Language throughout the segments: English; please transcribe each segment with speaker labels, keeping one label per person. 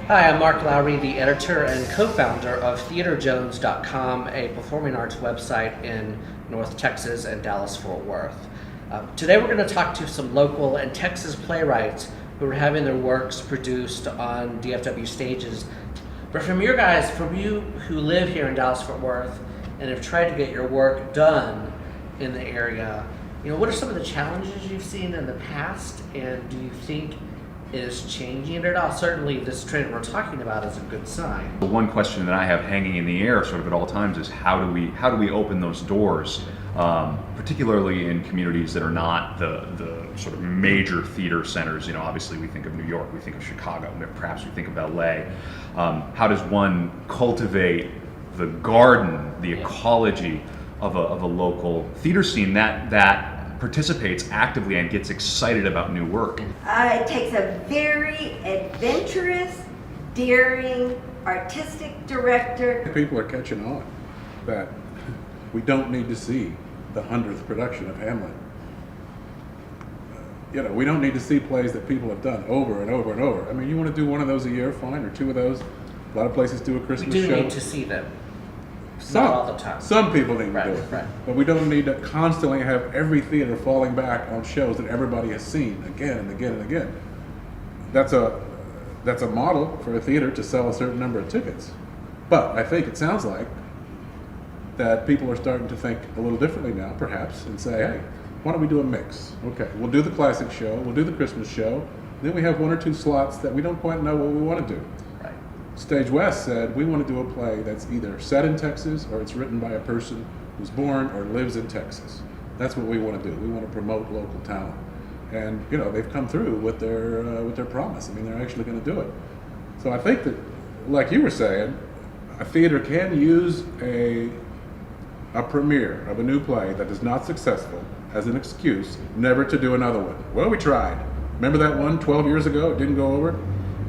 Speaker 1: Hi, I'm Mark Lowry, the editor and co-founder of TheaterJones.com, a performing arts website in North Texas and Dallas-Fort Worth. Today we're going to talk to some local and Texas playwrights who are having their works produced on DFW stages. But from you who live here in Dallas-Fort Worth and have tried to get your work done in the area, what are some of the challenges you've seen in the past, and do you think it is changing at all? Certainly this trend we're talking about is a good sign.
Speaker 2: The one question that I have hanging in the air sort of at all times is how do we open those doors, particularly in communities that are not the sort of major theater centers. Obviously we think of New York, we think of Chicago, perhaps we think of LA. How does one cultivate the garden, the ecology of a local theater scene that participates actively and gets excited about new work?
Speaker 3: It takes a very adventurous, daring, artistic director.
Speaker 4: People are catching on that we don't need to see the 100th production of Hamlet. We don't need to see plays that people have done over and over and over. I mean, you want to do one of those a year, fine, or two of those. A lot of places do a Christmas show.
Speaker 1: We do need to see them.
Speaker 4: Not
Speaker 1: all the time.
Speaker 4: Some people need to do it,
Speaker 1: right.
Speaker 4: But we don't need to constantly have every theater falling back on shows that everybody has seen again and again and again. That's a model for a theater to sell a certain number of tickets. But I think it sounds like that people are starting to think a little differently now, perhaps, and say, hey, why don't we do a mix? Okay, we'll do the classic show, we'll do the Christmas show, then we have one or two slots that we don't quite know what we want to do. Stage West said, we want to do a play that's either set in Texas or it's written by a person who's born or lives in Texas. That's what we want to do. We want to promote local talent. And, they've come through with their promise. I mean, they're actually going to do it. So I think that, like you were saying, a theater can use a premiere of a new play that is not successful as an excuse never to do another one. Well, we tried. Remember that one 12 years ago? It didn't go over?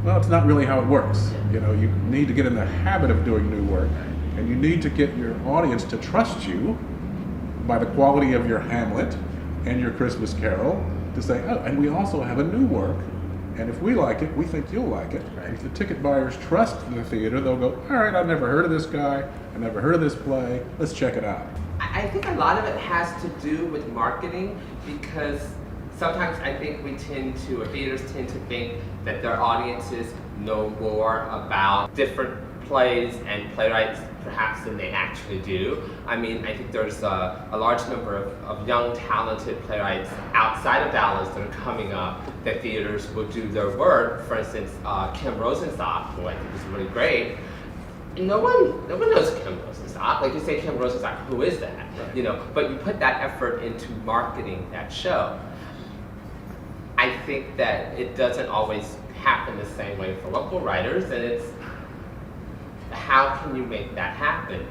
Speaker 4: Well, it's not really how it works. You need to get in the habit of doing new work, and you need to get your audience to trust you by the quality of your Hamlet and your Christmas Carol to say, oh, and we also have a new work, and if we like it, we think you'll like it. And if the ticket buyers trust the theater, they'll go, all right, I've never heard of this guy, I've never heard of this play, let's check it out.
Speaker 5: I think a lot of it has to do with marketing, because sometimes I think theaters tend to think that their audiences know more about different plays and playwrights perhaps than they actually do. I mean, I think there's a large number of young, talented playwrights outside of Dallas that are coming up that theaters will do their work. For instance, Kim Rosenstock, who I think is really great. No one knows Kim Rosenstock. Like you say Kim Rosenstock, who is that? Right. But you put that effort into marketing that show. I think that it doesn't always happen the same way for local writers, and it's how can you make that happen?